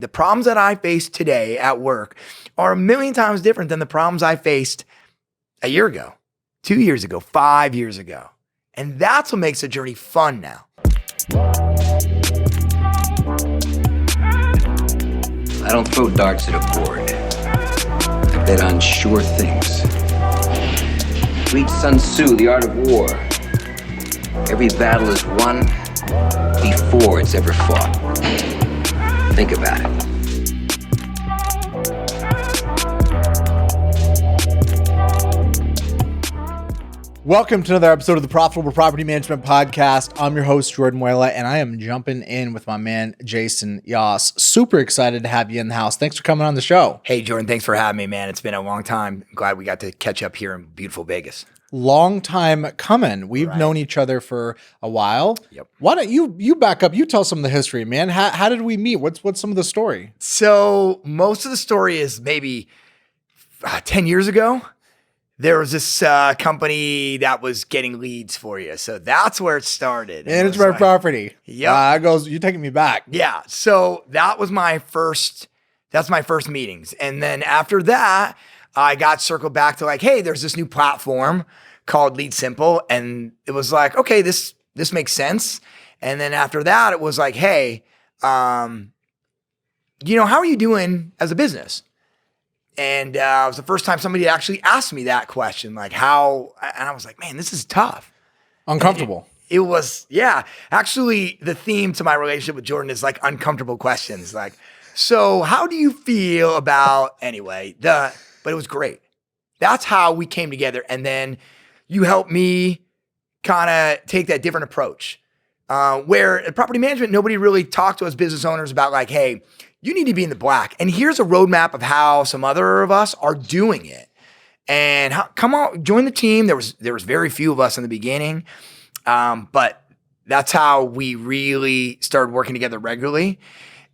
The problems that I face today at work are a million times different than the problems I faced a year ago, 2 years ago, 5 years ago. And that's what makes the journey fun now. I don't throw darts at a board. I bet on sure things. Read Sun Tzu, The Art of War. Every battle is won before it's ever fought. Think about it. Welcome to another episode of the Profitable Property Management Podcast. I'm your host, Jordan Muela, and I am jumping in with my man, Jayson Yoss. Super excited to have you in the house. Thanks for coming on the show. Hey, Jordan, thanks for having me, man. It's been a long time. I'm glad we got to catch up here in beautiful Vegas. Long time coming. We've known each other for a while. Yep. Why don't you back up? You tell some of the history, man. How did we meet? What's some of the story? So most of the story is maybe 10 years ago. There was this company that was getting leads for you. So that's where it started. And it's my property. Yeah. You're taking me back. Yeah. So that's my first meetings. And then after that, I got circled back to like, hey, there's this new platform called Lead Simple. And it was like, okay, this makes sense. And then after that, it was like, hey, how are you doing as a business? And it was the first time somebody actually asked me that question, like how, and I was like, man, this is tough. Uncomfortable. It was, yeah. Actually, the theme to my relationship with Jordan is like uncomfortable questions. Like, so how do you feel about, but it was great. That's how we came together. And then you helped me kind of take that different approach. Where in property management, nobody really talked to us business owners about like, hey, you need to be in the black. And here's a roadmap of how some other of us are doing it. And come on, join the team. There was very few of us in the beginning. But that's how we really started working together regularly.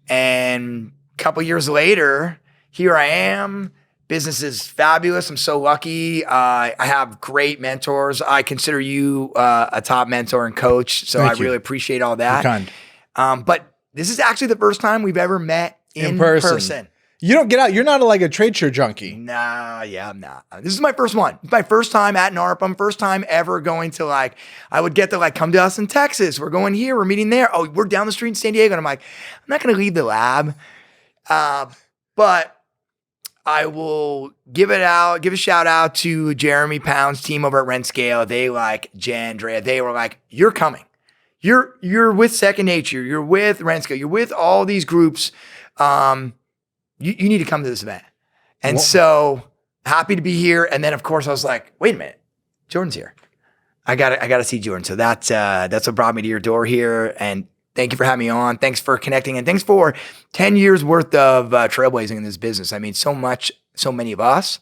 And a couple years later, here I am. Business is fabulous. I'm so lucky. I have great mentors. I consider you a top mentor and coach. So Thank you. Really appreciate all that. You're kind. But this is actually the first time we've ever met in person. You don't get out. You're not like a trade show junkie. Nah, yeah, I'm not. This is my first one. It's my first time at NARPM. First time ever going to like, I would get to like, come to us in Texas. We're going here. We're meeting there. Oh, we're down the street in San Diego. And I'm like, I'm not going to leave the lab. But I will give a shout out to Jeremy Pound's team over at Rentscale. They like Jen, Drea, they were like, you're coming. You're with Second Nature. You're with Rentscale. You're with all these groups. You need to come to this event. And so happy to be here. And then of course I was like, wait a minute, Jordan's here. I gotta see Jordan. So that's what brought me to your door here. And thank you for having me on. Thanks for connecting. And thanks for 10 years worth of trailblazing in this business. I mean, so many of us,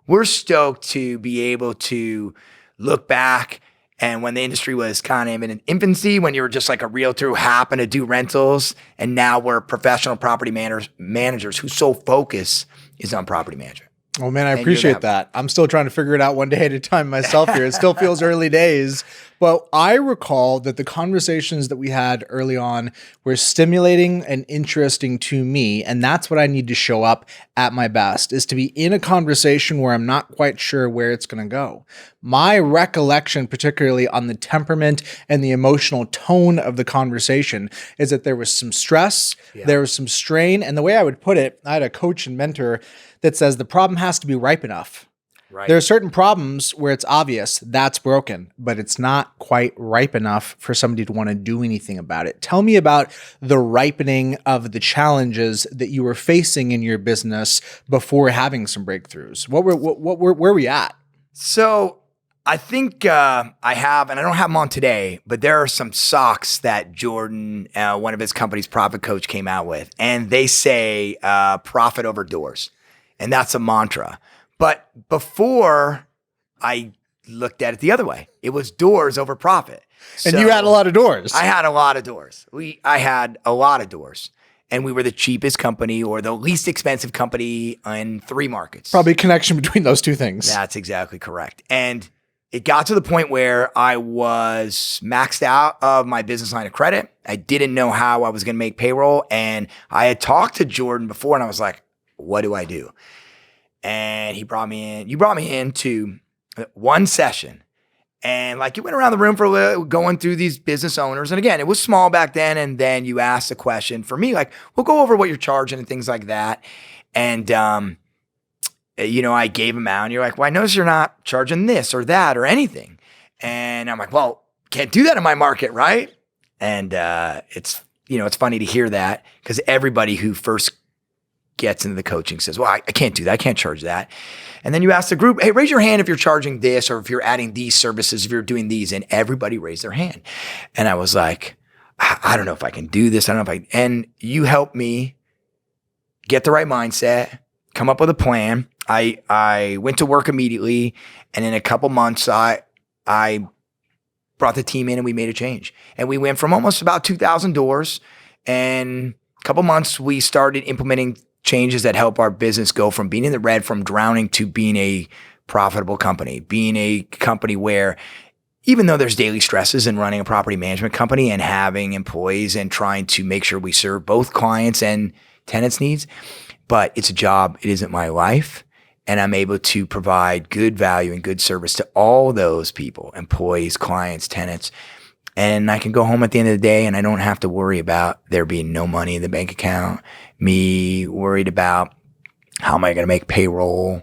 we're stoked to be able to look back. And when the industry was kind of in an infancy, when you were just like a realtor who happened to do rentals, and now we're professional property managers whose sole focus is on property management. Oh man, I appreciate that. I'm still trying to figure it out one day at a time myself here. It still feels early days. But I recall that the conversations that we had early on were stimulating and interesting to me. And that's what I need to show up at my best, is to be in a conversation where I'm not quite sure where it's going to go. My recollection, particularly on the temperament and the emotional tone of the conversation, is that there was some stress, there was some strain. And the way I would put it, I had a coach and mentor that says the problem has to be ripe enough. Right. There are certain problems where it's obvious that's broken, but it's not quite ripe enough for somebody to want to do anything about it. Tell me about the ripening of the challenges that you were facing in your business before having some breakthroughs. Where were we at? So I think I have, and I don't have them on today, but there are some socks that Jordan, one of his company's profit coach, came out with, and they say profit over doors. And that's a mantra. But before I looked at it the other way, it was doors over profit. And you had a lot of doors. I had a lot of doors. I had a lot of doors. And we were the cheapest company or the least expensive company in 3 markets. Probably a connection between those two things. That's exactly correct. And it got to the point where I was maxed out of my business line of credit. I didn't know how I was going to make payroll. And I had talked to Jordan before and I was like, what do I do? And he brought me in. You brought me into one session. And like you went around the room for a little, going through these business owners. And again, it was small back then. And then you asked a question for me, like, we'll go over what you're charging and things like that. And, I gave them out and you're like, well, I notice you're not charging this or that or anything. And I'm like, well, can't do that in my market, right? And it's funny to hear that because everybody who first gets into the coaching says, well, I can't do that. I can't charge that. And then you ask the group, hey, raise your hand if you're charging this or if you're adding these services, if you're doing these. And everybody raised their hand. And I was like, I don't know if I can do this. I don't know if and you helped me get the right mindset, come up with a plan. I went to work immediately, and in a couple months, I brought the team in and we made a change. And we went from almost about 2,000 doors, and a couple months we started implementing changes that help our business go from being in the red, from drowning, to being a profitable company, being a company where even though there's daily stresses in running a property management company and having employees and trying to make sure we serve both clients and tenants' needs, but it's a job. It isn't my life. And I'm able to provide good value and good service to all those people, employees, clients, tenants. And I can go home at the end of the day and I don't have to worry about there being no money in the bank account, me worried about how am I going to make payroll.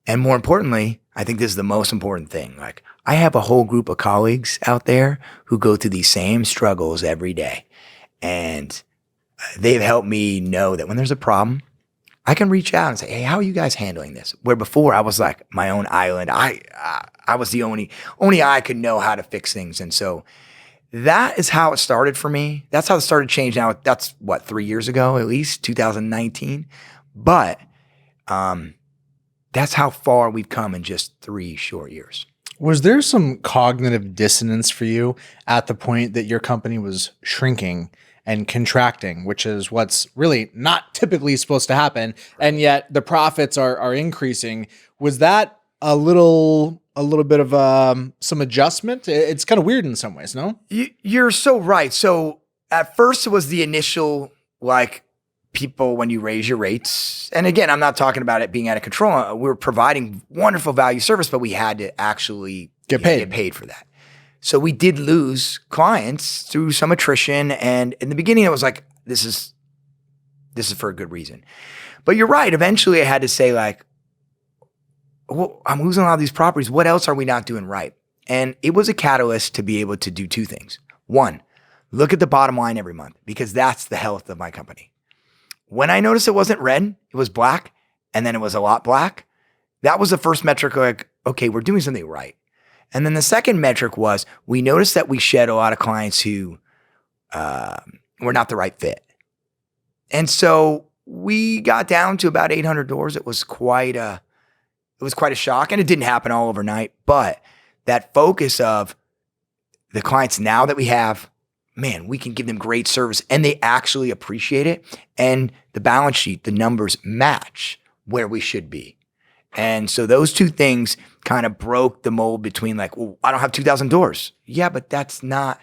And more importantly, I think this is the most important thing. Like, I have a whole group of colleagues out there who go through these same struggles every day. And they've helped me know that when there's a problem, I can reach out and say, hey, how are you guys handling this? Where before I was like my own island. I was the only I could know how to fix things. And so that is how it started for me. That's how it started to change. Now that's 3 years ago, at least 2019. But that's how far we've come in just 3 short years. Was there some cognitive dissonance for you at the point that your company was shrinking and contracting, which is what's really not typically supposed to happen, and yet the profits are increasing? Was that a little bit of some adjustment? It's kind of weird in some ways, no? You're so right. So at first it was the initial, like, people when you raise your rates. And again, I'm not talking about it being out of control. We're providing wonderful value service, but we had to actually get paid for that. So we did lose clients through some attrition. And in the beginning, it was like, this is for a good reason. But you're right. Eventually I had to say, like, well, I'm losing a lot of these properties. What else are we not doing right? And it was a catalyst to be able to do two things. One, look at the bottom line every month, because that's the health of my company. When I noticed it wasn't red, it was black, and then it was a lot black, that was the first metric, like, okay, we're doing something right. And then the second metric was, we noticed that we shed a lot of clients who were not the right fit. And so we got down to about 800 doors. It was quite a shock, and it didn't happen all overnight. But that focus of the clients now that we have, man, we can give them great service and they actually appreciate it. And the balance sheet, the numbers match where we should be. And so those two things kind of broke the mold between, like, well, I don't have 2,000 doors. Yeah, but that's not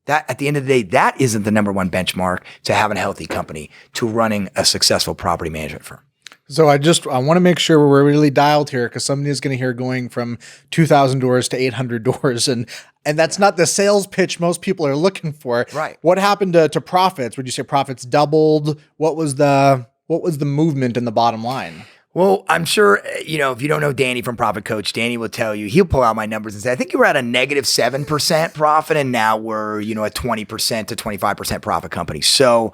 that. At the end of the day, that isn't the number one benchmark to having a healthy company, to running a successful property management firm. So I want to make sure we're really dialed here, because somebody is going to hear going from 2,000 doors to 800 doors. And that's not the sales pitch most people are looking for. Right. What happened to profits? Would you say profits doubled? What was the movement in the bottom line? Well, I'm sure, if you don't know Danny from Profit Coach, Danny will tell you, he'll pull out my numbers and say, I think you were at a negative 7% profit, and now we're, a 20% to 25% profit company. So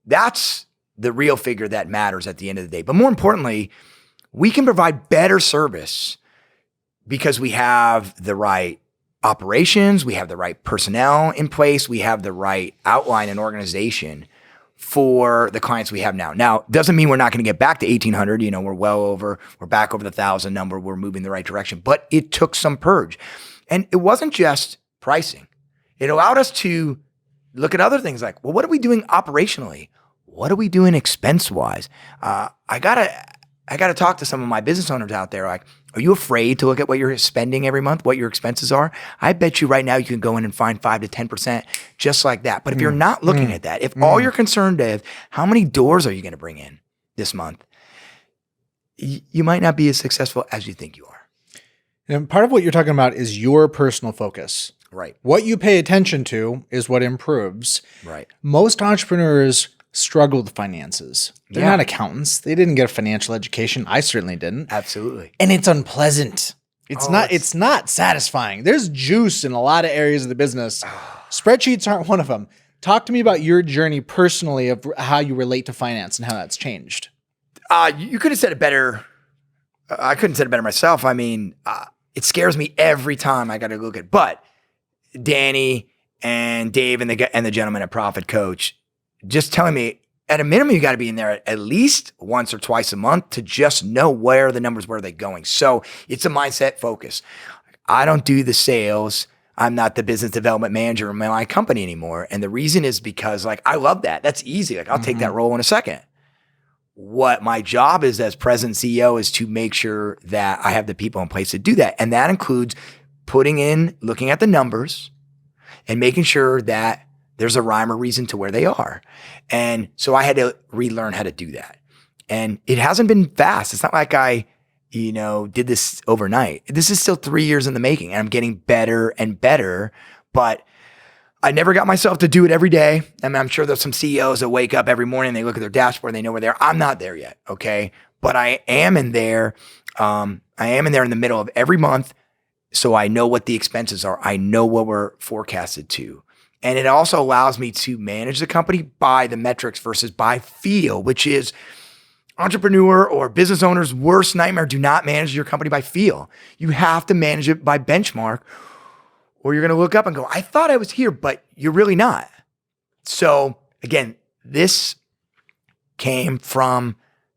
that's the real figure that matters at the end of the day. But more importantly, we can provide better service because we have the right operations, we have the right personnel in place, we have the right outline and organization for the clients we have now. Now, doesn't mean we're not going to get back to 1,800. We're back over the 1,000 number. We're moving the right direction, but it took some purge. And it wasn't just pricing. It allowed us to look at other things like, well, what are we doing operationally? What are we doing expense-wise? I gotta talk to some of my business owners out there. Like, Are you afraid to look at what you're spending every month, what your expenses are? I bet you right now you can go in and find 5 to 10% just like that. But if you're not looking at that, if all you're concerned with, how many doors are you going to bring in this month? You might not be as successful as you think you are. And part of what you're talking about is your personal focus. Right. What you pay attention to is what improves. Right. Most entrepreneurs struggle with finances. They're Yeah. not accountants. They didn't get a financial education. I certainly didn't. Absolutely. And it's unpleasant. It's not satisfying. There's juice in a lot of areas of the business. Spreadsheets aren't one of them. Talk to me about your journey personally of how you relate to finance and how that's changed. You could have said it better. I couldn't have said it better myself. I mean, it scares me every time I got to look at. But Danny and Dave and the gentleman at Profit Coach just telling me at a minimum you got to be in there at least once or twice a month to just know where the numbers, where they're going. So it's a mindset focus. I don't do the sales. I'm not the business development manager of my company anymore. And the reason is because like I love that. That's easy. Like I'll take that role in a second. What my job is as president CEO is to make sure that I have the people in place to do that. And that includes looking at the numbers and making sure that there's a rhyme or reason to where they are. And so I had to relearn how to do that. And it hasn't been fast. It's not like I, did this overnight. This is still 3 years in the making and I'm getting better and better, but I never got myself to do it every day. I mean, I'm sure there's some CEOs that wake up every morning, they look at their dashboard, they know where they are. I'm not there yet. Okay. But I am in there. I am in there in the middle of every month. So I know what the expenses are. I know what we're forecasted to. And it also allows me to manage the company by the metrics versus by feel, which is entrepreneur or business owner's worst nightmare. Do not manage your company by feel. You have to manage it by benchmark, or you're going to look up and go, I thought I was here, but you're really not. So again, this came from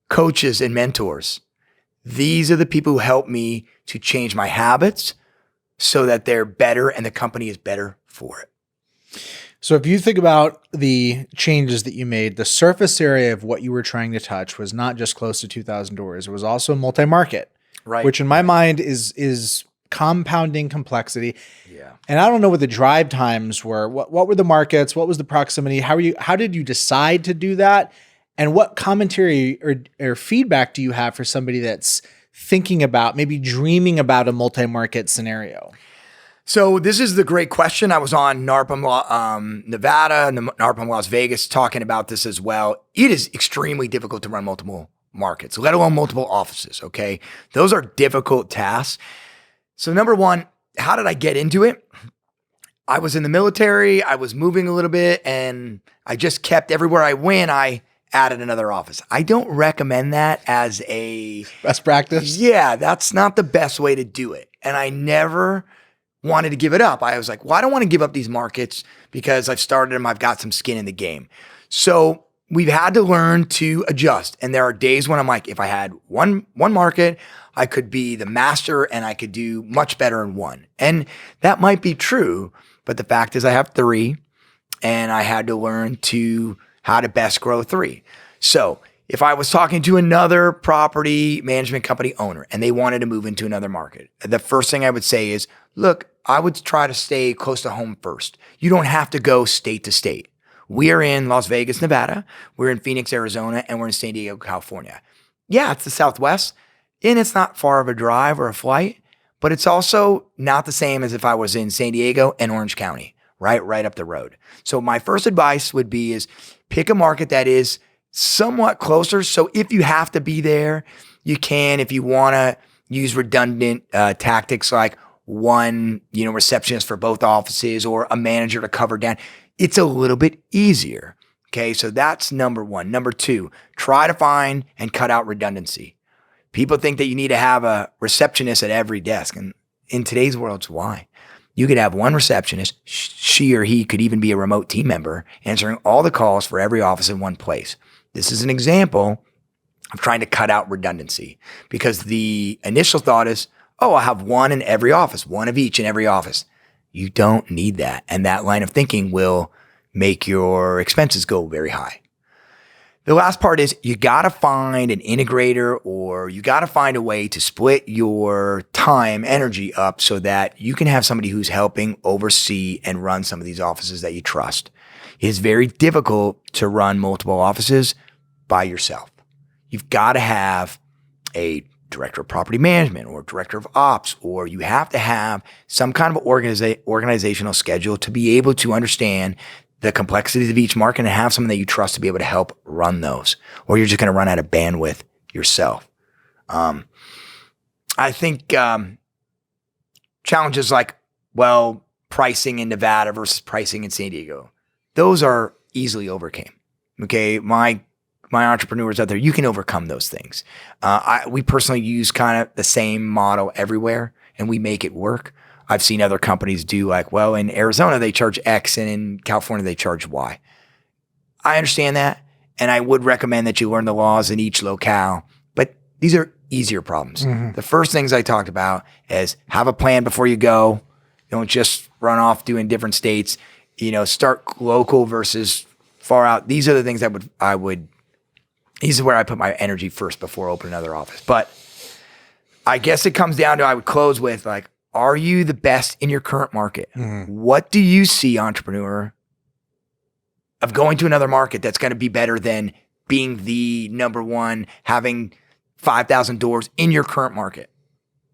coaches and mentors. These are the people who helped me to change my habits so that they're better and the company is better for it. So if you think about the changes that you made, the surface area of what you were trying to touch was not just close to 2,000 doors. It was also multi-market, Right. which in my mind is compounding complexity. Yeah. And I don't know what the drive times were. What were the markets? What was the proximity? How did you decide to do that? And what commentary or feedback do you have for somebody that's thinking about, maybe dreaming about a multi-market scenario? So this is the great question. I was on NARPM, Nevada, and NARPM Las Vegas talking about this as well. It is extremely difficult to run multiple markets, let alone multiple offices, okay? Those are difficult tasks. So number one, how did I get into it? I was in the military. I was moving a little bit, and I just kept everywhere I went, I added another office. I don't recommend that as a Best practice? Yeah, that's not the best way to do it. And I never wanted to give it up. I was like, well, I don't want to give up these markets because I've started them. I've got some skin in the game. So we've had to learn to adjust. And there are days when I'm like, if I had one market, I could be the master and I could do much better in one. And that might be true. But the fact is I have 3 and I had to learn how to best grow 3. So if I was talking to another property management company owner and they wanted to move into another market, the first thing I would say is, look, I would try to stay close to home first. You don't have to go state to state. We are in Las Vegas, Nevada. We're in Phoenix, Arizona, and we're in San Diego, California. Yeah, it's the Southwest, and it's not far of a drive or a flight, but it's also not the same as if I was in San Diego and Orange County, right up the road. So my first advice would be is pick a market that is somewhat closer. So if you have to be there, you can. If you want to use redundant tactics like one, receptionist for both offices or a manager to cover down, it's a little bit easier. Okay, so that's number one. Number 2, try to find and cut out redundancy. People think that you need to have a receptionist at every desk. And in today's world, it's why. You could have one receptionist. She or he could even be a remote team member answering all the calls for every office in one place. This is an example of trying to cut out redundancy because the initial thought is, oh, I'll have one in every office, one of each in every office. You don't need that. And that line of thinking will make your expenses go very high. The last part is you got to find an integrator, or you got to find a way to split your time, energy up so that you can have somebody who's helping oversee and run some of these offices that you trust. It is very difficult to run multiple offices by yourself. You've got to have a director of property management or director of ops, or you have to have some kind of organizational schedule to be able to understand the complexities of each market and have someone that you trust to be able to help run those, or you're just going to run out of bandwidth yourself. I think challenges like, well, pricing in Nevada versus pricing in San Diego, those are easily overcame. Okay, my entrepreneurs out there, you can overcome those things. We personally use kind of the same model everywhere, and we make it work. I've seen other companies do like, well, in Arizona, they charge X, and in California, they charge Y. I understand that, and I would recommend that you learn the laws in each locale, but these are easier problems. Mm-hmm. The first things I talked about is have a plan before you go. Don't just run off doing different states. Start local versus far out. These are the things I would. These is where I put my energy first before opening another office. But I guess it comes down to, I would close with like, are you the best in your current market? Mm-hmm. What do you see, entrepreneur, of going to another market that's going to be better than being the number one, having 5,000 doors in your current market?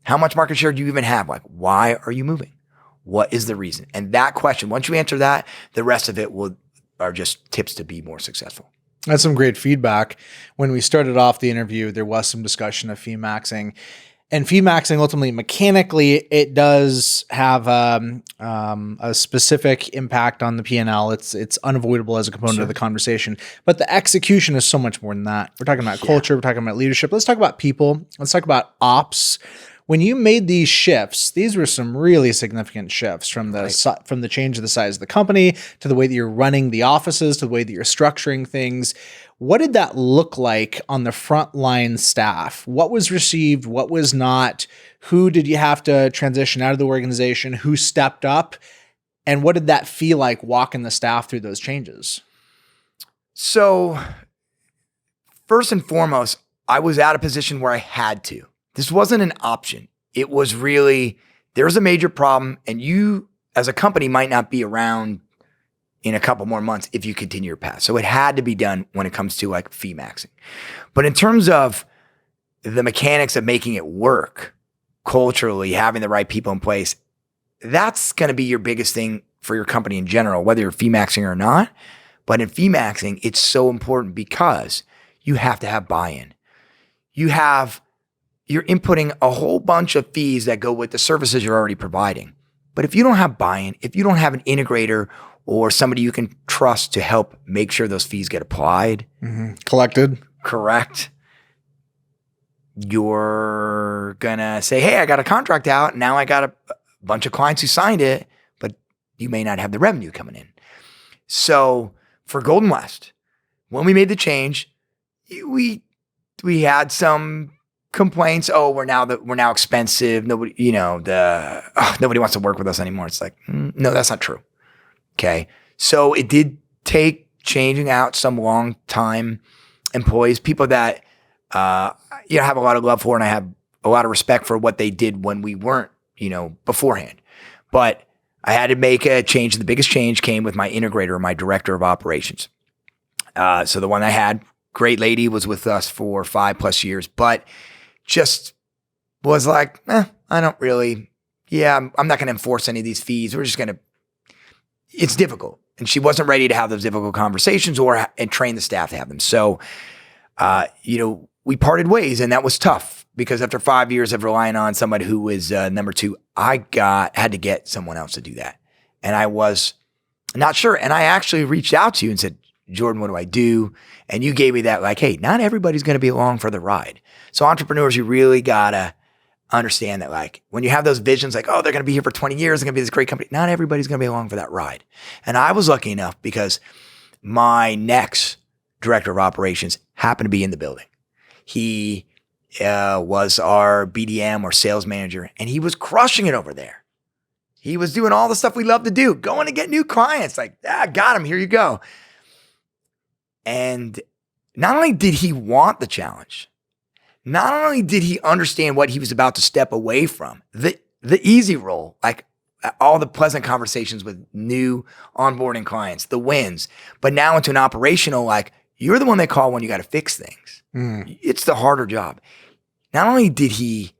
How much market share do you even have? Like, why are you moving? What is the reason? And that question, once you answer that, the rest of it are just tips to be more successful. That's some great feedback. When we started off the interview, there was some discussion of fee maxing. And fee maxing, ultimately, mechanically, it does have a specific impact on the P&L. It's unavoidable as a component of the conversation. But the execution is so much more than that. We're talking about culture. We're talking about leadership. Let's talk about people. Let's talk about ops. When you made these shifts, these were some really significant shifts from the change of the size of the company to the way that you're running the offices to the way that you're structuring things. What did that look like on the frontline staff? What was received? What was not? Who did you have to transition out of the organization? Who stepped up? And what did that feel like walking the staff through those changes? So first and foremost, I was at a position where I had to. This wasn't an option. It was really, there's a major problem, and you as a company might not be around in a couple more months if you continue your path. So it had to be done when it comes to like fee maxing. But in terms of the mechanics of making it work culturally, having the right people in place, that's going to be your biggest thing for your company in general, whether you're fee maxing or not. But in fee maxing, it's so important because you have to have buy-in. You're inputting a whole bunch of fees that go with the services you're already providing. But if you don't have buy-in, if you don't have an integrator or somebody you can trust to help make sure those fees get applied, collected, correct, you're going to say, hey, I got a contract out. Now I got a bunch of clients who signed it, but you may not have the revenue coming in. So for GoldenWest, when we made the change, we had some complaints. Oh, we're now expensive. Nobody, nobody wants to work with us anymore. It's like, no, that's not true. Okay. So it did take changing out some long time employees, people that, have a lot of love for, and I have a lot of respect for what they did when we weren't, beforehand. But I had to make a change. The biggest change came with my integrator, my director of operations. So the one I had, great lady, was with us for 5+ years, but just was like, I don't really, I'm not going to enforce any of these fees. We're just going to, it's difficult. And she wasn't ready to have those difficult conversations and train the staff to have them. So, we parted ways, and that was tough because after 5 years of relying on somebody who was number two, I had to get someone else to do that. And I was not sure. And I actually reached out to you and said, Jordan, what do I do? And you gave me that like, hey, not everybody's going to be along for the ride. So entrepreneurs, you really got to understand that like when you have those visions like, oh, they're going to be here for 20 years, they're going to be this great company. Not everybody's going to be along for that ride. And I was lucky enough because my next director of operations happened to be in the building. He was our BDM or sales manager, and he was crushing it over there. He was doing all the stuff we love to do, going to get new clients. Like, got him, here you go. And not only did he want the challenge, not only did he understand what he was about to step away from, the easy role, like all the pleasant conversations with new onboarding clients, the wins, but now into an operational, like you're the one they call when you got to fix things. It's the harder job. Not only did he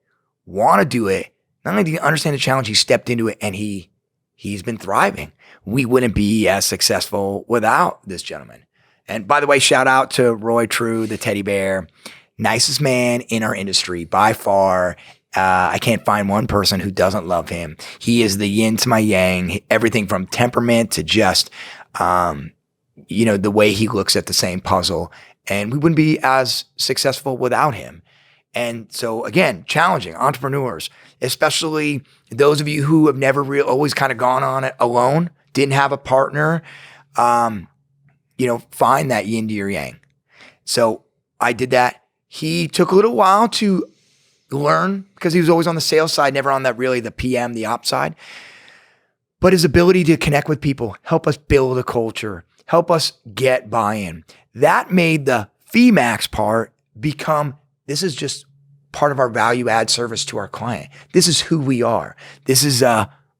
want to do it, not only did he understand the challenge, he stepped into it and he's been thriving. We wouldn't be as successful without this gentleman. And by the way, shout out to Roy True, the teddy bear, nicest man in our industry by far. I can't find one person who doesn't love him. He is the yin to my yang, everything from temperament to just, the way he looks at the same puzzle. And we wouldn't be as successful without him. And so again, challenging entrepreneurs, especially those of you who have never always kind of gone on it alone, didn't have a partner, find that yin to your yang. So I did that. He took a little while to learn because he was always on the sales side, never on that really the PM, the ops side. But his ability to connect with people, help us build a culture, help us get buy-in. That made the fee max part become, this is just part of our value add service to our client. This is who we are. This is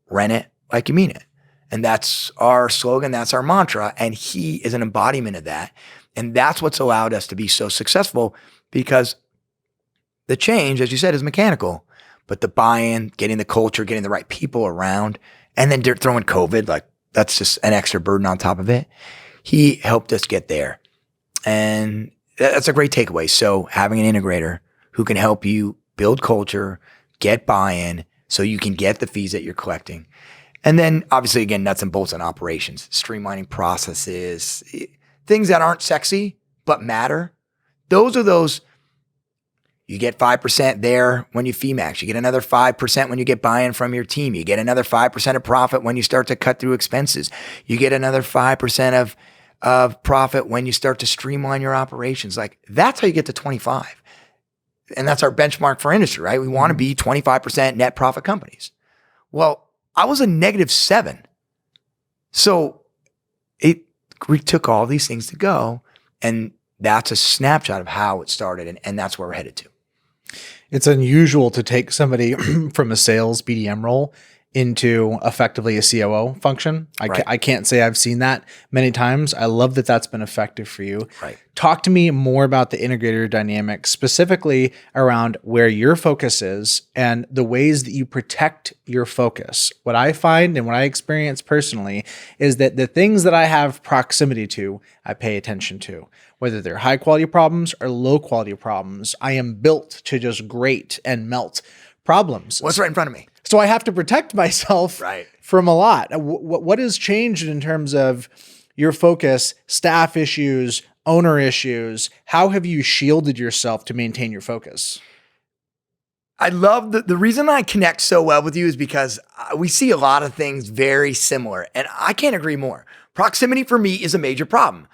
rent it like you mean it. And that's our slogan. That's our mantra. And he is an embodiment of that. And that's what's allowed us to be so successful because the change, as you said, is mechanical, but the buy-in, getting the culture, getting the right people around, and then throwing COVID, like that's just an extra burden on top of it. He helped us get there. And that's a great takeaway. So having an integrator who can help you build culture, get buy-in so you can get the fees that you're collecting. And then obviously, again, nuts and bolts on operations, streamlining processes, things that aren't sexy but matter. Those are those. You get 5% there when you fee max. You get another 5% when you get buy-in from your team. You get another 5% of profit when you start to cut through expenses. You get another 5% of profit when you start to streamline your operations. Like that's how you get to 25. And that's our benchmark for industry, right? We want to be 25% net profit companies. Well, I was a -7. So we took all these things to go, and that's a snapshot of how it started, and that's where we're headed to. It's unusual to take somebody from a sales BDM role into effectively a COO function. I can't say I've seen that many times. I love that that's been effective for you. Right. Talk to me more about the integrator dynamic, specifically around where your focus is and the ways that you protect your focus. What I find and what I experience personally is that the things that I have proximity to, I pay attention to. Whether they're high quality problems or low quality problems, I am built to just grate and melt problems. What's right in front of me? So I have to protect myself from a lot. What has changed in terms of your focus, staff issues, owner issues? How have you shielded yourself to maintain your focus? I love the reason I connect so well with you is because we see a lot of things very similar, and I can't agree more. Proximity for me is a major problem.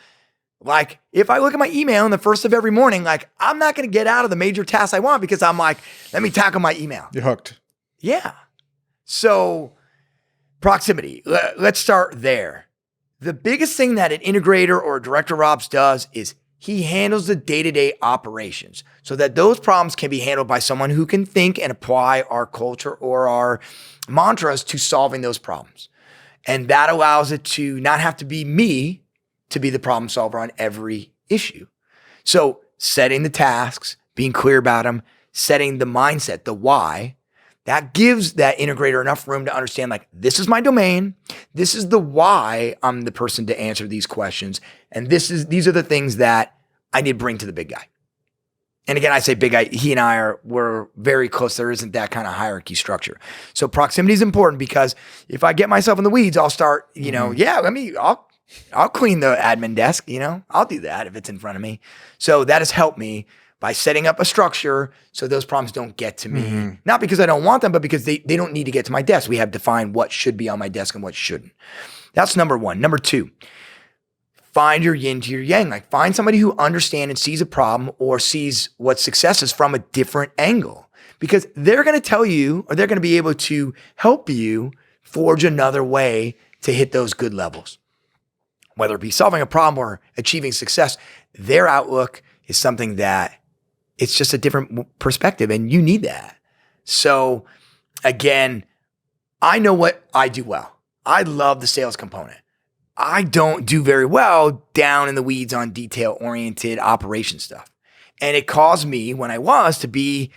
Like if I look at my email in the first of every morning, like I'm not going to get out of the major tasks I want because I'm like, let me tackle my email. You're hooked. Yeah. So proximity, let's start there. The biggest thing that an integrator or a director of ops does is he handles the day-to-day operations so that those problems can be handled by someone who can think and apply our culture or our mantras to solving those problems. And that allows it to not have to be me to be the problem solver on every issue. So setting the tasks, being clear about them, setting the mindset, the why, that gives that integrator enough room to understand, like, this is my domain. This is the why I'm the person to answer these questions. And these are the things that I need to bring to the big guy. And again, I say big guy, he and we're very close. There isn't that kind of hierarchy structure. So proximity is important because if I get myself in the weeds, I'll start, I'll clean the admin desk, I'll do that if it's in front of me. So that has helped me by setting up a structure so those problems don't get to me. Not because I don't want them, but because they don't need to get to my desk. We have defined what should be on my desk and what shouldn't. That's number one. Number two, find your yin to your yang. Like find somebody who understands and sees a problem or sees what success is from a different angle, because they're going to tell you, or they're going to be able to help you forge another way to hit those good levels. whether it be solving a problem or achieving success, their outlook is something that it's just a different perspective, and you need that. So again, I know what I do well. I love the sales component. I don't do very well down in the weeds on detail-oriented operation stuff. And it caused me, when I was, to be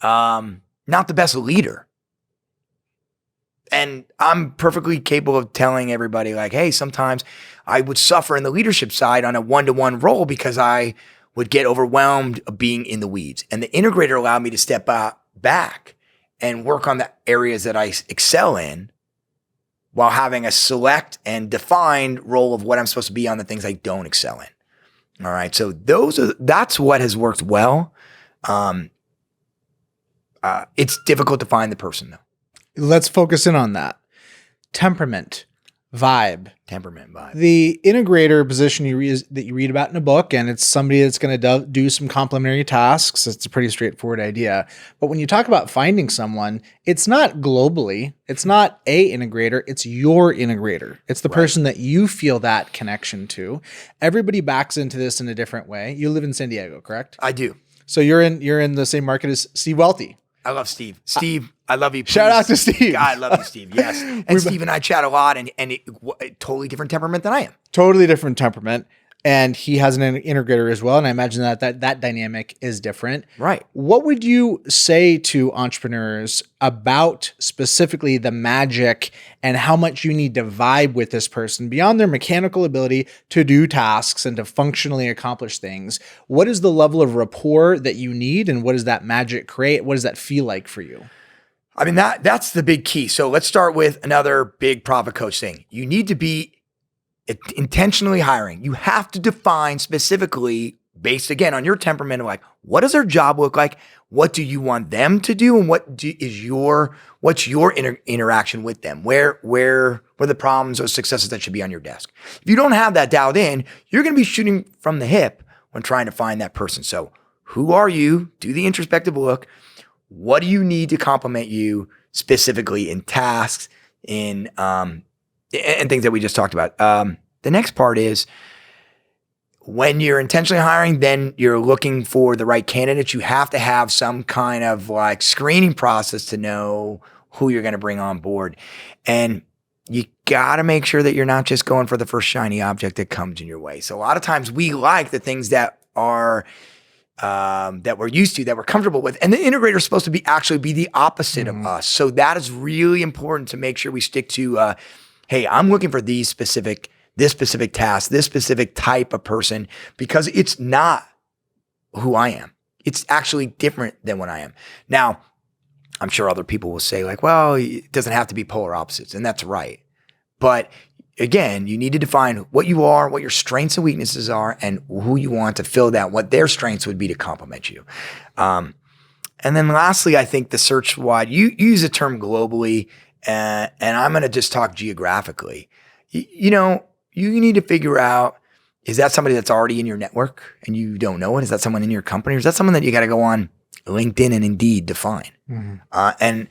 not the best leader. And I'm perfectly capable of telling everybody, like, hey, sometimes I would suffer in the leadership side on a one-to-one role because I would get overwhelmed of being in the weeds. And the integrator allowed me to step back and work on the areas that I excel in while having a select and defined role of what I'm supposed to be on the things I don't excel in. All right. So that's what has worked well. It's difficult to find the person, though. Let's focus in on that. Temperament, vibe. The integrator position that you read about in a book, and it's somebody that's going to do some complementary tasks. It's a pretty straightforward idea. But when you talk about finding someone, it's not globally. It's not a integrator. It's your integrator. It's the person that you feel that connection to. Everybody backs into this in a different way. You live in San Diego, correct? I do. So you're in the same market as Steve Welty. I love Steve. Steve, I love you. Please. Shout out to Steve. God, I love you, Steve. Yes. And Steve and I chat a lot, and totally different temperament than I am. Totally different temperament. And he has an integrator as well. And I imagine that dynamic is different. Right. What would you say to entrepreneurs about specifically the magic and how much you need to vibe with this person beyond their mechanical ability to do tasks and to functionally accomplish things? What is the level of rapport that you need, and what does that magic create? What does that feel like for you? I mean, that's the big key. So let's start with another big profit coach thing. You need to be intentionally hiring. You have to define specifically, based again on your temperament, of like, what does their job look like? What do you want them to do? And what's your interaction with them? Where the problems or successes that should be on your desk? If you don't have that dialed in, you're going to be shooting from the hip when trying to find that person. So who are you? Do the introspective look. What do you need to complement you specifically in tasks, in and things that we just talked about. The next part is when you're intentionally hiring, then you're looking for the right candidates. You have to have some kind of like screening process to know who you're going to bring on board. And you got to make sure that you're not just going for the first shiny object that comes in your way. So a lot of times we like the things that are that we're used to, that we're comfortable with. And the integrator is supposed to actually be the opposite of us. So that is really important to make sure we stick to, hey, I'm looking for this specific task, this specific type of person, because it's not who I am. It's actually different than what I am. Now, I'm sure other people will say like, well, it doesn't have to be polar opposites. And that's right. But again, you need to define what you are, what your strengths and weaknesses are, and who you want to fill that, what their strengths would be to complement you. And then lastly, I think the search wide, you use the term globally, and I'm going to just talk geographically. You need to figure out, is that somebody that's already in your network and you don't know it? Is that someone in your company? Or is that someone that you got to go on LinkedIn and Indeed to find? And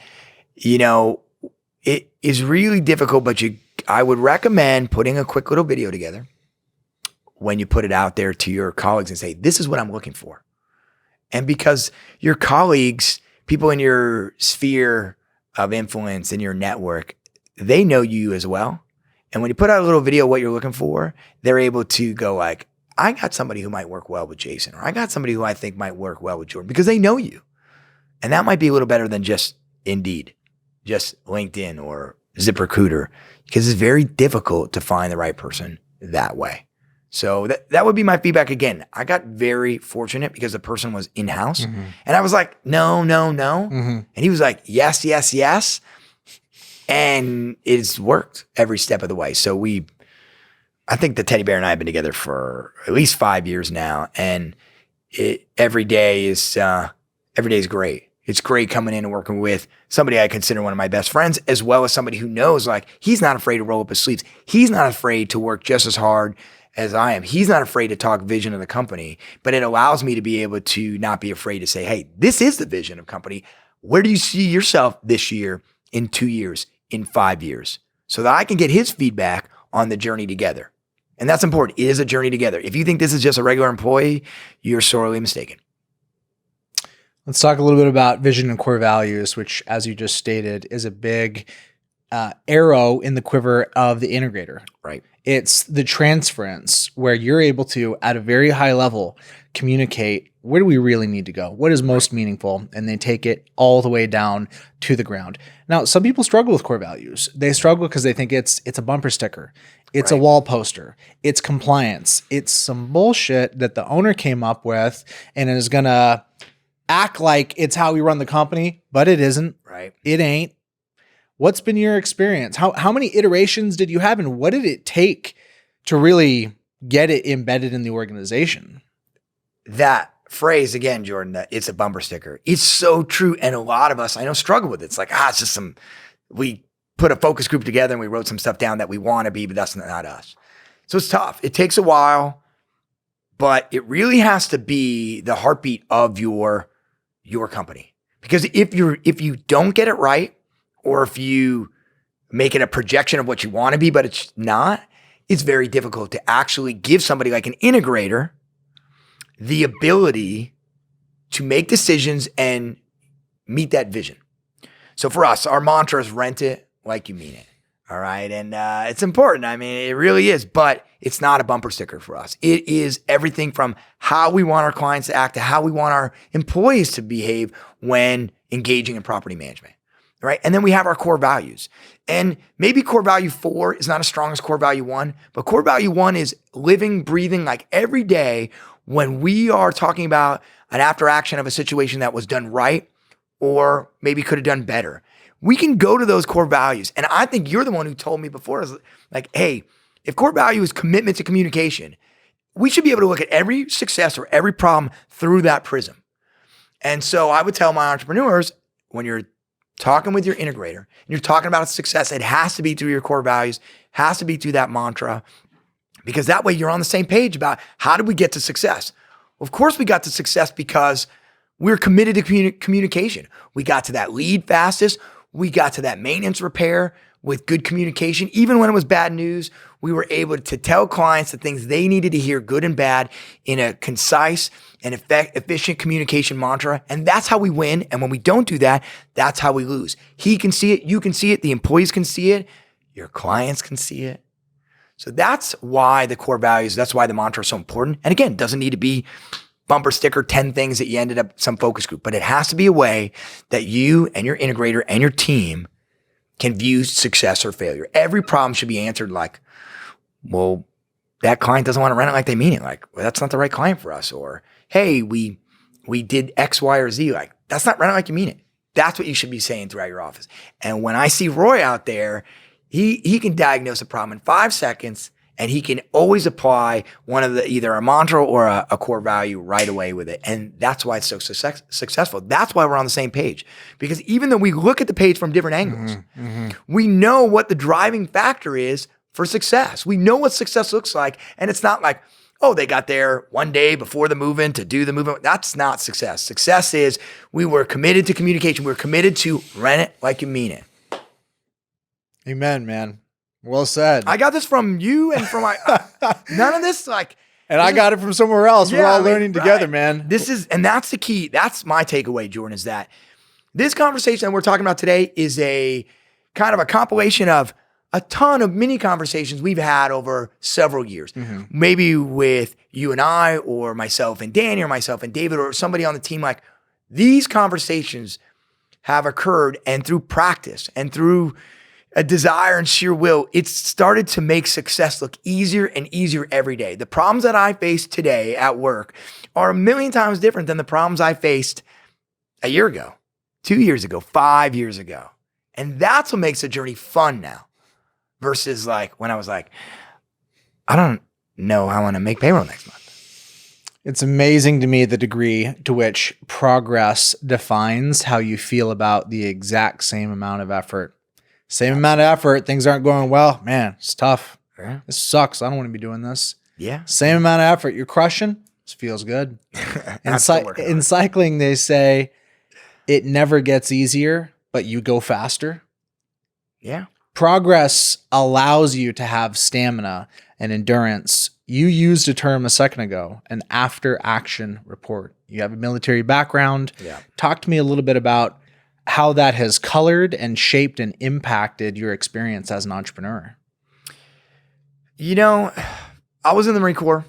it is really difficult, but I would recommend putting a quick little video together when you put it out there to your colleagues and say, this is what I'm looking for. And because your colleagues, people in your sphere of influence in your network, they know you as well. And when you put out a little video of what you're looking for, they're able to go like, I got somebody who might work well with Jayson, or I got somebody who I think might work well with Jordan, because they know you. And that might be a little better than just Indeed, just LinkedIn or ZipRecruiter, because it's very difficult to find the right person that way. So that would be my feedback. Again, I got very fortunate because the person was in-house, and I was like, no. And he was like, yes. And it's worked every step of the way. So I think the teddy bear and I have been together for at least 5 years now. And every day is great. It's great coming in and working with somebody I consider one of my best friends, as well as somebody who knows, like, he's not afraid to roll up his sleeves. He's not afraid to work just as hard as I am. He's not afraid to talk vision of the company, but it allows me to be able to not be afraid to say, hey, this is the vision of company. Where do you see yourself this year, in 2 years, in 5 years? So that I can get his feedback on the journey together. And that's important. It is a journey together. If you think this is just a regular employee, you're sorely mistaken. Let's talk a little bit about vision and core values, which, as you just stated, is a big arrow in the quiver of the integrator. Right. It's the transference where you're able to, at a very high level, communicate where do we really need to go? What is most meaningful? And they take it all the way down to the ground. Now, some people struggle with core values. They struggle because they think it's a bumper sticker. It's a wall poster. It's compliance. It's some bullshit that the owner came up with and is going to act like it's how we run the company, but it isn't. Right. It ain't. What's been your experience? How many iterations did you have, and what did it take to really get it embedded in the organization? That phrase again, Jordan, that it's a bumper sticker. It's so true. And a lot of us, I know, struggle with it. It's like, it's just we put a focus group together and we wrote some stuff down that we want to be, but that's not us. So it's tough. It takes a while, but it really has to be the heartbeat of your company. Because if you don't get it right, or if you make it a projection of what you want to be, but it's not, it's very difficult to actually give somebody like an integrator the ability to make decisions and meet that vision. So for us, our mantra is rent it like you mean it. All right. And it's important. I mean, it really is, but it's not a bumper sticker for us. It is everything from how we want our clients to act to how we want our employees to behave when engaging in property management. Right. And then we have our core values. And maybe core value 4 is not as strong as core value 1, but core value 1 is living, breathing like every day when we are talking about an after action of a situation that was done right or maybe could have done better. We can go to those core values. And I think you're the one who told me before, like, hey, if core value is commitment to communication, we should be able to look at every success or every problem through that prism. And so I would tell my entrepreneurs, when you're talking with your integrator and you're talking about success, it has to be through your core values, has to be through that mantra, because that way you're on the same page about how do we get to success. Well, of course we got to success because we're committed to communication. We got to that lead fastest. We got to that maintenance repair with good communication. Even when it was bad news, we were able to tell clients the things they needed to hear, good and bad, in a concise and efficient communication mantra. And that's how we win. And when we don't do that, that's how we lose. He can see it. You can see it. The employees can see it. Your clients can see it. So that's why the core values, that's why the mantra is so important. And again, it doesn't need to be bumper sticker, 10 things that you ended up some focus group, but it has to be a way that you and your integrator and your team can view success or failure. Every problem should be answered like, well, that client doesn't want to rent it like they mean it. Like, well, that's not the right client for us. Or, hey, we did X, Y, or Z. Like, that's not rent it like you mean it. That's what you should be saying throughout your office. And when I see Roy out there, he can diagnose a problem in 5 seconds, and he can always apply one of the either a mantra or a core value right away with it. And that's why it's so successful. That's why we're on the same page. Because even though we look at the page from different angles, we know what the driving factor is for success. We know what success looks like. And it's not like, oh, they got there one day before the move-in to do the move-in. That's not success. Success is we were committed to communication. We were committed to rent it like you mean it. Amen, man. Well said. I got this from you and from none of this like. And I got it from somewhere else. We're all learning together, man. And that's the key. That's my takeaway, Jordan, is that this conversation that we're talking about today is a kind of a compilation of a ton of mini conversations we've had over several years. Maybe with you and I, or myself and Danny, or myself and David, or somebody on the team. Like, these conversations have occurred, and through practice and through a desire and sheer will, it's started to make success look easier and easier every day. The problems that I face today at work are a million times different than the problems I faced a year ago, 2 years ago, 5 years ago. And that's what makes the journey fun now, versus like when I was like, I don't know how I want to make payroll next month. It's amazing to me the degree to which progress defines how you feel about the exact same amount of effort. Same amount of effort, things aren't going well. Man, it's tough. Yeah. This sucks. I don't want to be doing this. Yeah. Same amount of effort. You're crushing. This feels good. In cycling, they say it never gets easier, but you go faster. Yeah. progress allows you to have stamina and endurance. You used a term a second ago, an after action report. You have a military background. Yeah. Talk to me a little bit about how that has colored and shaped and impacted your experience as an entrepreneur. You know, I was in the Marine Corps.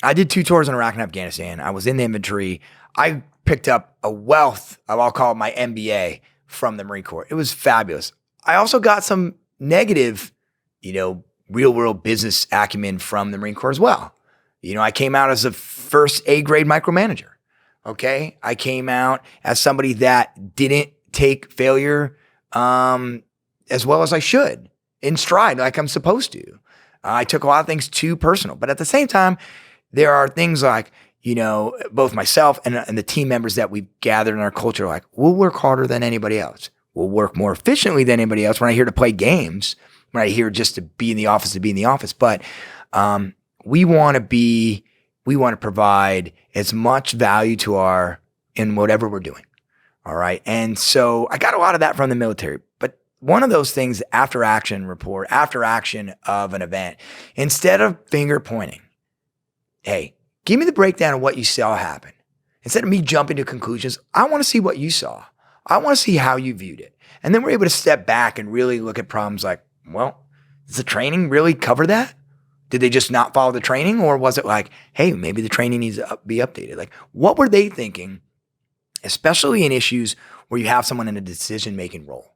I did 2 tours in Iraq and Afghanistan. I was in the infantry. I picked up a wealth of, I'll call it my MBA from the Marine Corps. It was fabulous. I also got some negative, real world business acumen from the Marine Corps as well. I came out as a first A grade micromanager. Okay. I came out as somebody that didn't take failure as well as I should in stride, like I'm supposed to. I took a lot of things too personal, but at the same time, there are things like, both myself and the team members that we've gathered in our culture, like, we'll work harder than anybody else. We'll work more efficiently than anybody else. We're not here to play games. We're not here just to be in the office, But we want to provide as much value in whatever we're doing. All right. And so I got a lot of that from the military. But one of those things, after action report, after action of an event, instead of finger pointing, hey, give me the breakdown of what you saw happen. Instead of me jumping to conclusions, I want to see what you saw. I want to see how you viewed it. And then we're able to step back and really look at problems like, well, does the training really cover that? Did they just not follow the training? Or was it like, hey, maybe the training needs to be updated? Like, what were they thinking, especially in issues where you have someone in a decision-making role?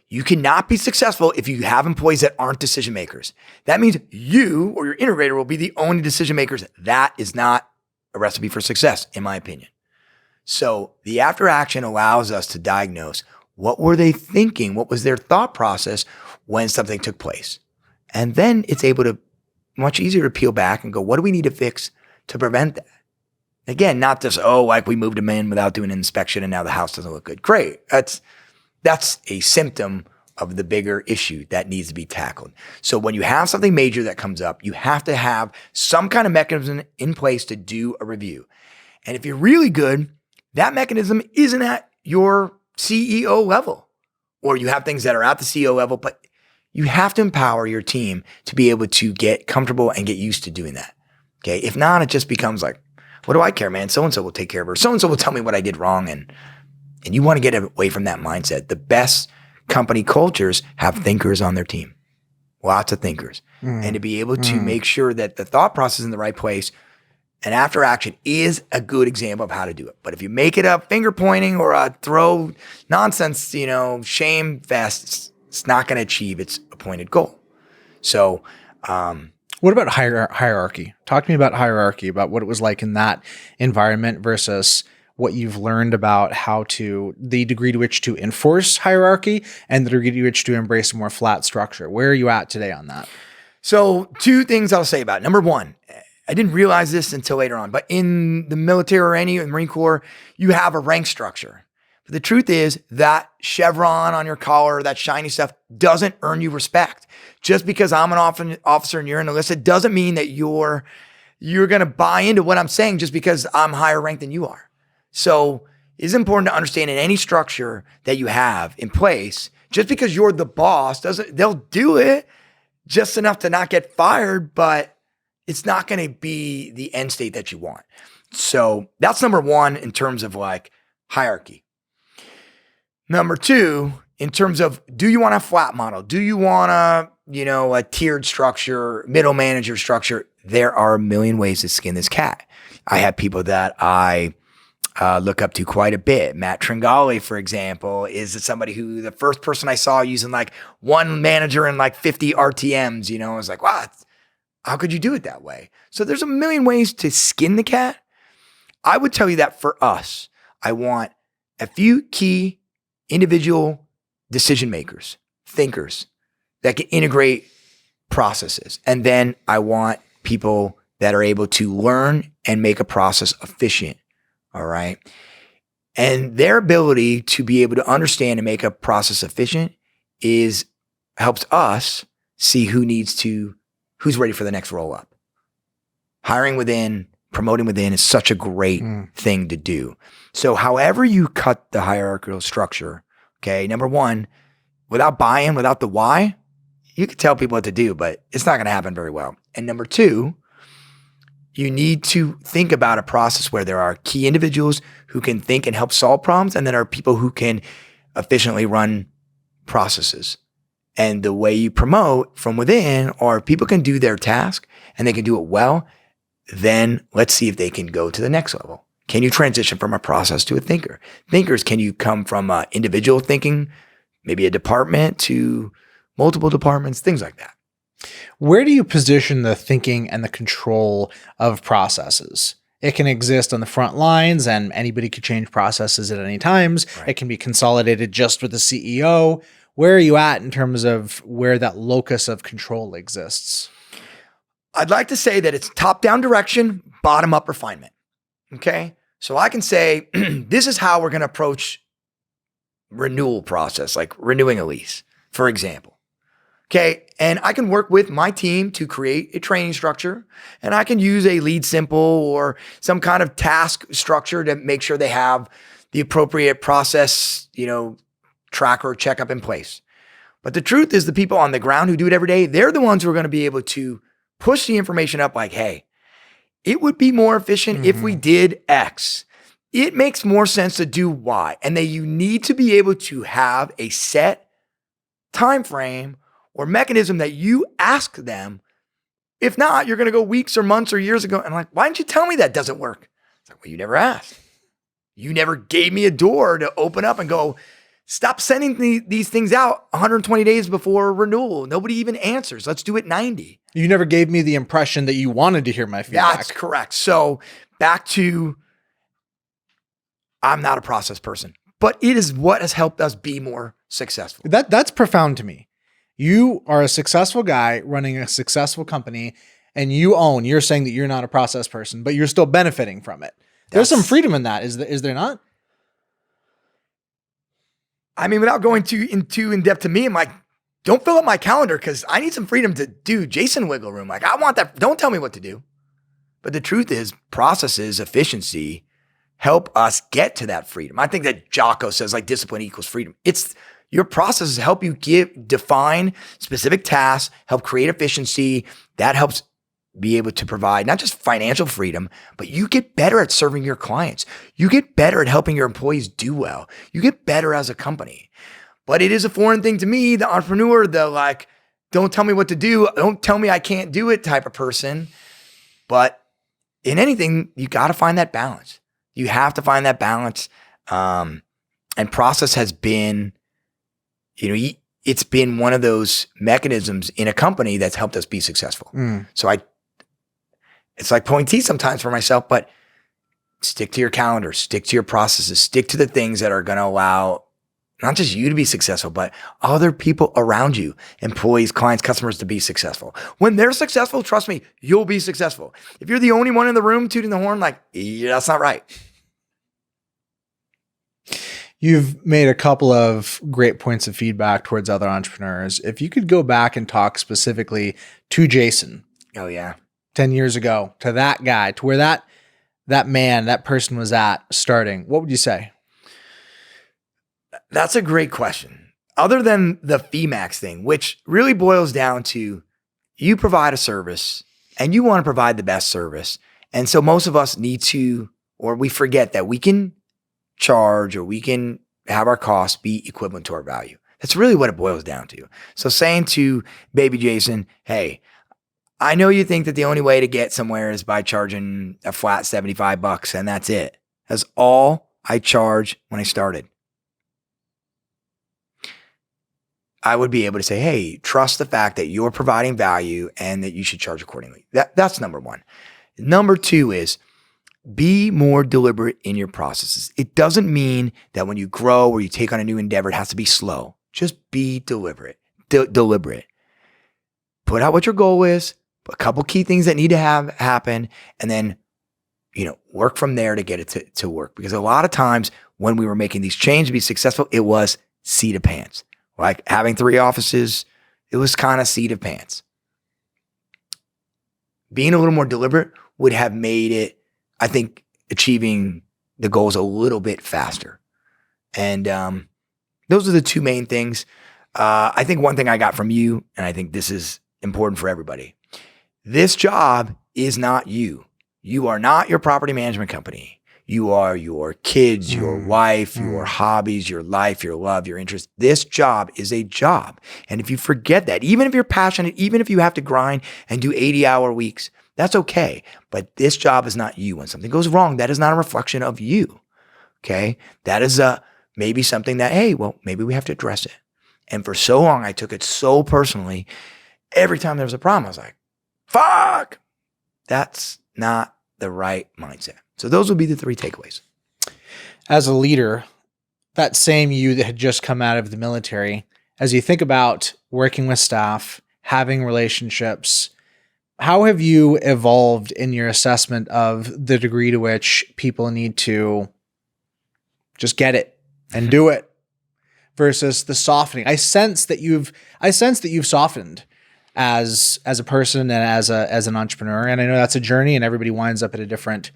You cannot be successful if you have employees that aren't decision makers. That means you or your integrator will be the only decision makers. That is not a recipe for success, in my opinion. So the after action allows us to diagnose what were they thinking, what was their thought process when something took place. And then it's able to much easier to peel back and go, what do we need to fix to prevent that? Again, not just, like we moved them in without doing an inspection and now the house doesn't look good. Great. That's a symptom of the bigger issue that needs to be tackled. So when you have something major that comes up, you have to have some kind of mechanism in place to do a review. And if you're really good, that mechanism isn't at your CEO level, or you have things that are at the CEO level, but you have to empower your team to be able to get comfortable and get used to doing that. Okay. If not, it just becomes like, what do I care, man? So-and-so will take care of her. So-and-so will tell me what I did wrong. And you want to get away from that mindset. The best company cultures have thinkers on their team, lots of thinkers. And to be able to make sure that the thought process is in the right place and after action is a good example of how to do it. But if you make it a finger pointing or a throw nonsense, shame fest, it's not going to achieve its appointed goal. So, what about hierarchy? Talk to me about hierarchy, about what it was like in that environment versus what you've learned about the degree to which to enforce hierarchy and the degree to which to embrace a more flat structure. Where are you at today on that? So 2 things I'll say about it. Number 1, I didn't realize this until later on, but in the military or in the Marine Corps, you have a rank structure. But the truth is that chevron on your collar, that shiny stuff, doesn't earn you respect. Just because I'm an officer and you're an enlisted doesn't mean that you're going to buy into what I'm saying just because I'm higher ranked than you are. So it's important to understand in any structure that you have in place, just because you're the boss they'll do it just enough to not get fired, but it's not going to be the end state that you want. So that's number 1 in terms of like hierarchy. Number 2, in terms of, do you want a flat model? Do you want a tiered structure, middle manager structure? There are a million ways to skin this cat. I have people that I look up to quite a bit. Matt Tringali, for example, is somebody who the first person I saw using like one manager and like 50 RTMs, I was like, wow, how could you do it that way? So there's a million ways to skin the cat. I would tell you that for us, I want a few key individual decision makers, thinkers that can integrate processes. And then I want people that are able to learn and make a process efficient. All right. And their ability to be able to understand and make a process efficient helps us see who's ready for the next roll up. Hiring within, promoting within is such a great thing to do. So however you cut the hierarchical structure, okay, number 1, without buy-in, without the why, you can tell people what to do, but it's not going to happen very well. And number two, you need to think about a process where there are key individuals who can think and help solve problems, and then there are people who can efficiently run processes. And the way you promote from within, or people can do their task and they can do it well, then let's see if they can go to the next level. Can you transition from a process to a thinker? Thinkers, can you come from individual thinking, maybe a department, to multiple departments, things like that. Where do you position the thinking and the control of processes? It can exist on the front lines and anybody could change processes at any times. Right. It can be consolidated just with the CEO. Where are you at in terms of where that locus of control exists? I'd like to say that it's top-down direction, bottom-up refinement. Okay? So I can say, this is how we're going to approach renewal process, like renewing a lease, for example. Okay. And I can work with my team to create a training structure, and I can use a lead simple or some kind of task structure to make sure they have the appropriate process, tracker checkup in place. But the truth is, the people on the ground who do it every day, they're the ones who are going to be able to push the information up like, hey, it would be more efficient if we did X. It makes more sense to do Y. And you need to be able to have a set time frame or mechanism that you ask them. If not, you're going to go weeks or months or years ago. And like, why didn't you tell me that doesn't work? It's like, well, you never asked. You never gave me a door to open up and go, stop sending these things out 120 days before renewal. Nobody even answers. Let's do it 90. You never gave me the impression that you wanted to hear my feedback. That's correct. So back to, I'm not a process person, but it is what has helped us be more successful. That's profound to me. You are a successful guy running a successful company, and you're saying that you're not a process person, but you're still benefiting from it. There's some freedom in that. Is there not? I mean, without going too in depth to me, I'm like, don't fill up my calendar because I need some freedom to do Jayson wiggle room. Like, I want that. Don't tell me what to do. But the truth is, processes, efficiency help us get to that freedom. I think that Jocko says like discipline equals freedom. It's your processes help you define specific tasks, help create efficiency. That helps be able to provide not just financial freedom, but you get better at serving your clients. You get better at helping your employees do well. You get better as a company. But it is a foreign thing to me, the entrepreneur, the like, don't tell me what to do. Don't tell me I can't do it type of person. But in anything, you got to find that balance. You have to find that balance. And process has been, it's been one of those mechanisms in a company that's helped us be successful. So it's like pulling teeth sometimes for myself, but stick to your calendar, stick to your processes, stick to the things that are going to allow not just you to be successful, but other people around you, employees, clients, customers to be successful. When they're successful, trust me, you'll be successful. If you're the only one in the room tooting the horn, like, yeah, that's not right. You've made a couple of great points of feedback towards other entrepreneurs. If you could go back and talk specifically to Jayson. Oh, yeah. 10 years ago, to that guy, to where that person was at starting, what would you say? That's a great question. Other than the Femax thing, which really boils down to you provide a service and you want to provide the best service. And so most of us need to, or we forget that we can charge or we can have our costs be equivalent to our value. That's really what it boils down to. So saying to baby Jayson, hey, I know you think that the only way to get somewhere is by charging a flat $75 and that's it. That's all I charged when I started. I would be able to say, hey, trust the fact that you're providing value and that you should charge accordingly. That's number one. Number two is be more deliberate in your processes. It doesn't mean that when you grow or you take on a new endeavor, it has to be slow. Just be deliberate. Deliberate. Put out what your goal is, a couple key things that need to happen, and then work from there to get it to work. Because a lot of times when we were making these changes to be successful, it was seat of pants. Like having 3 offices, it was kind of seat of pants. Being a little more deliberate would have made it, I think, achieving the goals a little bit faster. And those are the two main things. I think one thing I got from you, and I think this is important for everybody. This job is not you. You are not your property management company. You are your kids, your wife, your hobbies, your life, your love, your interests. This job is a job. And if you forget that, even if you're passionate, even if you have to grind and do 80-hour weeks, that's okay. But this job is not you. When something goes wrong, that is not a reflection of you. Okay? That is maybe something that, hey, well, maybe we have to address it. And for so long, I took it so personally. Every time there was a problem, I was like, fuck, that's not the right mindset. So those would be the 3 takeaways. As a leader, that same you that had just come out of the military, as you think about working with staff, having relationships, how have you evolved in your assessment of the degree to which people need to just get it and do it versus the softening? I sense that you've softened as a person and as an entrepreneur. And I know that's a journey and everybody winds up at a different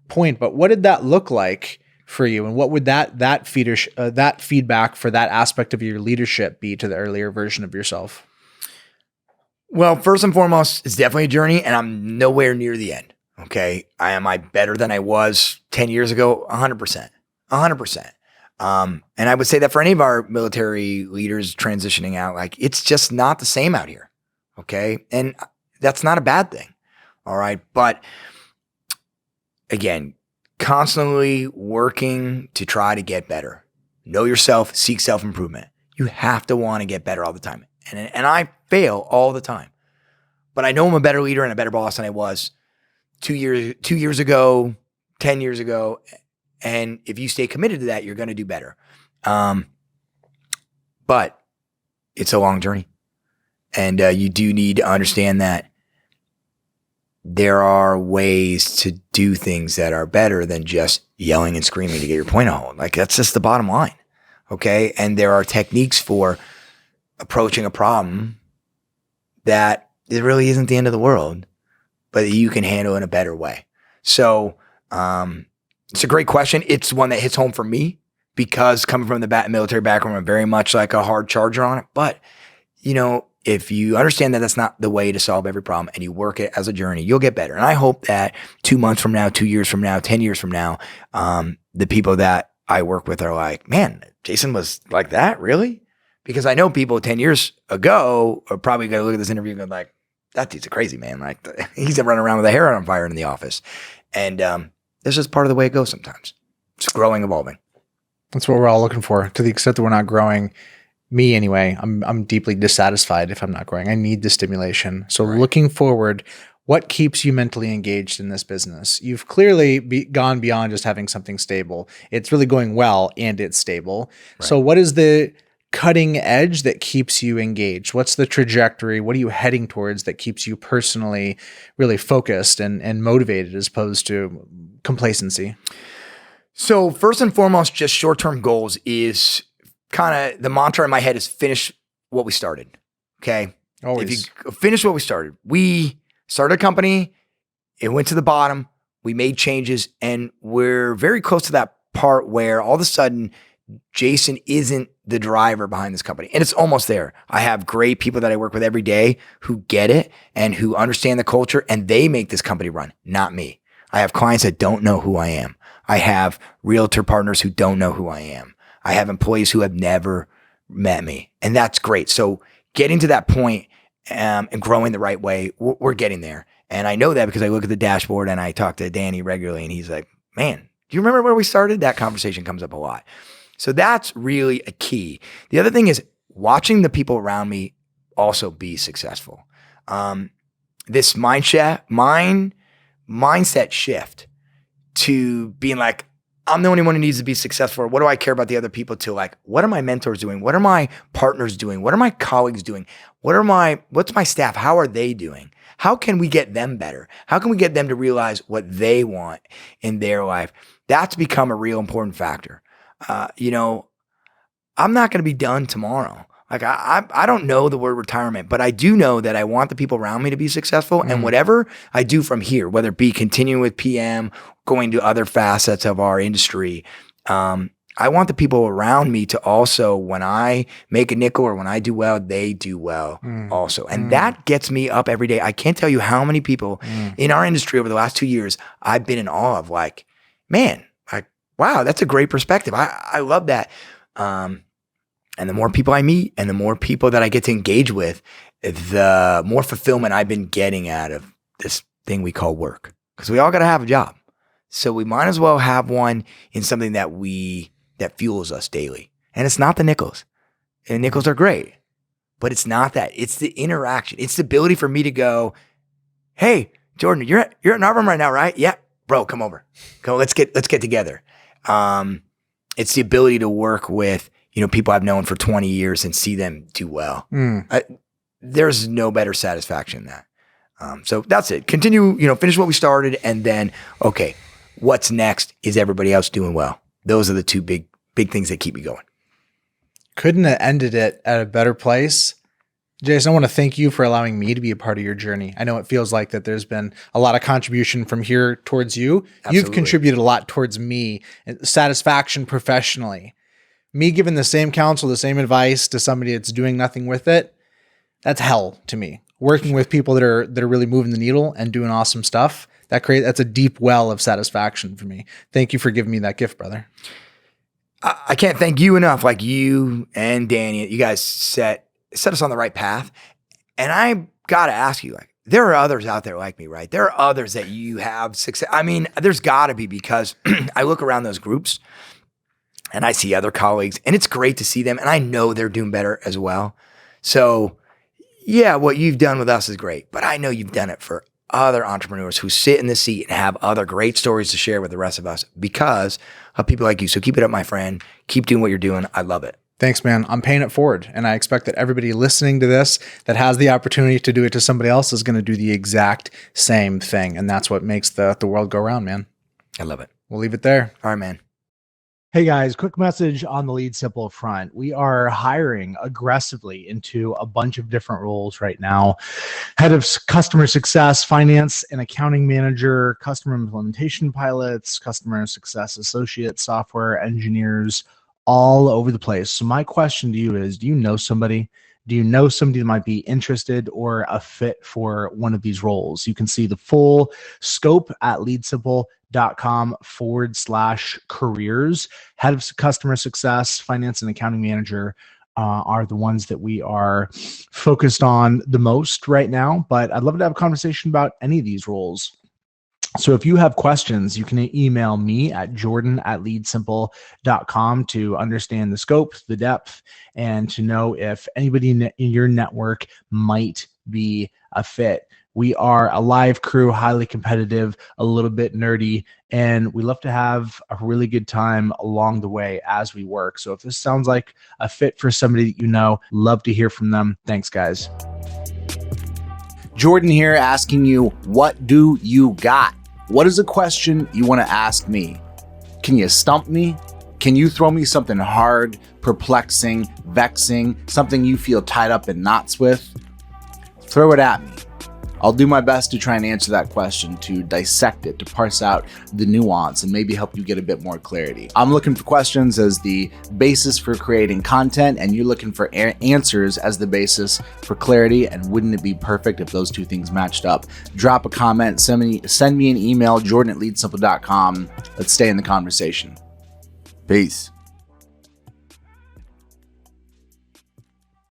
point, but what did that look like for you? And what would that feedback for that aspect of your leadership be to the earlier version of yourself? Well, first and foremost, it's definitely a journey and I'm nowhere near the end. Okay. Am I better than I was 10 years ago? 100%. 100%. And I would say that for any of our military leaders transitioning out, like it's just not the same out here. Okay. And that's not a bad thing. All right. But again, constantly working to try to get better. Know yourself, seek self-improvement. You have to want to get better all the time. And I fail all the time. But I know I'm a better leader and a better boss than I was 2 years ago, 10 years ago. And if you stay committed to that, you're going to do better. But it's a long journey. And you do need to understand that there are ways to do things that are better than just yelling and screaming to get your point home. Like that's just the bottom line. Okay. And there are techniques for approaching a problem that it really isn't the end of the world, but you can handle in a better way. So, it's a great question. It's one that hits home for me because coming from the military background, I'm very much like a hard charger on it. But, you know, if you understand that that's not the way to solve every problem and you work it as a journey, you'll get better. And I hope that 2 months from now, 2 years from now, 10 years from now, the people that I work with are like, man, Jayson was like that, really? Because I know people 10 years ago are probably going to look at this interview and go like, that dude's a crazy man. Like he's running around with a hair on fire in the office. And that's just part of the way it goes sometimes. It's growing, evolving. That's what we're all looking for. To the extent that we're not growing, me anyway, I'm deeply dissatisfied if I'm not growing. I need the stimulation. So looking forward, what keeps you mentally engaged in this business? You've clearly gone beyond just having something stable. It's really going well and it's stable. Right. So what is the cutting edge that keeps you engaged? What's the trajectory? What are you heading towards that keeps you personally really focused and motivated as opposed to complacency? So first and foremost, just short-term goals is kind of the mantra in my head is finish what we started. Okay. Always. If you finish what we started, we started a company, it went to the bottom, we made changes, and we're very close to that part where all of a sudden Jayson isn't the driver behind this company. And it's almost there. I have great people that I work with every day who get it and who understand the culture and they make this company run, not me. I have clients that don't know who I am. I have realtor partners who don't know who I am. I have employees who have never met me. And that's great. So getting to that point and growing the right way, we're getting there. And I know that because I look at the dashboard and I talk to Danny regularly and he's like, man, do you remember where we started? That conversation comes up a lot. So that's really a key. The other thing is watching the people around me also be successful. This mindset shift to being like, I'm the only one who needs to be successful. What do I care about the other people to like, what are my mentors doing? What are my partners doing? What are my colleagues doing? What's my staff? How are they doing? How can we get them better? How can we get them to realize what they want in their life? That's become a real important factor. I'm not going to be done tomorrow. Like I don't know the word retirement, but I do know that I want the people around me to be successful. And whatever I do from here, whether it be continuing with PM, going to other facets of our industry, I want the people around me to also, when I make a nickel or when I do well, they do well also. And that gets me up every day. I can't tell you how many people in our industry over the last 2 years I've been in awe of, like, man, like, wow, that's a great perspective. I love that. And the more people I meet and the more people that I get to engage with, the more fulfillment I've been getting out of this thing we call work. Because we all got to have a job. So we might as well have one in something that fuels us daily. And it's not the nickels. And nickels are great, but it's not that. It's the interaction. It's the ability for me to go, hey, Jordan, you're at Narvum right now, right? Yeah, bro, come over. Go, let's get together. It's the ability to work with, people I've known for 20 years and see them do well. There's no better satisfaction than that. So that's it. Continue, finish what we started, and then, okay, what's next? Is everybody else doing well? Those are the two big things that keep me going. Couldn't have ended it at a better place. Jayson, I want to thank you for allowing me to be a part of your journey. I know it feels like that there's been a lot of contribution from here towards you. Absolutely. You've contributed a lot towards me, satisfaction professionally. Me giving the same counsel, the same advice to somebody that's doing nothing with it, that's hell to me. Working with people that are really moving the needle and doing awesome stuff, that's a deep well of satisfaction for me. Thank you for giving me that gift, brother. I can't thank you enough. Like, you and Danny, you guys set us on the right path. And I got to ask you, like, there are others out there like me, right? There are others that you have success. I mean, there's got to be, because I look around those groups and I see other colleagues, and it's great to see them. And I know they're doing better as well. So yeah, what you've done with us is great, but I know you've done it for other entrepreneurs who sit in the seat and have other great stories to share with the rest of us because of people like you. So keep it up, my friend. Keep doing what you're doing. I love it. Thanks, man. I'm paying it forward. And I expect that everybody listening to this that has the opportunity to do it to somebody else is going to do the exact same thing. And that's what makes the world go round, man. I love it. We'll leave it there. All right, man. Hey guys, quick message on the Lead Simple front. We are hiring aggressively into a bunch of different roles right now. Head of customer success, finance and accounting manager, customer implementation pilots, customer success associates, software engineers, all over the place. So my question to you is, do you know somebody? Do you know somebody that might be interested or a fit for one of these roles? You can see the full scope at leadsimple.com/careers. Head of customer success, finance and accounting manager are the ones that we are focused on the most right now. But I'd love to have a conversation about any of these roles. So if you have questions, you can email me at jordan@leadsimple.com to understand the scope, the depth, and to know if anybody in your network might be a fit. We are a live crew, highly competitive, a little bit nerdy, and we love to have a really good time along the way as we work. So if this sounds like a fit for somebody that you know, love to hear from them. Thanks, guys. Jordan here, asking you, what do you got? What is a question you want to ask me? Can you stump me? Can you throw me something hard, perplexing, vexing, something you feel tied up in knots with? Throw it at me. I'll do my best to try and answer that question, to dissect it, to parse out the nuance, and maybe help you get a bit more clarity. I'm looking for questions as the basis for creating content, and you're looking for answers as the basis for clarity. And wouldn't it be perfect if those two things matched up? Drop a comment, send me an email, jordan@leadsimple.com. Let's stay in the conversation. Peace.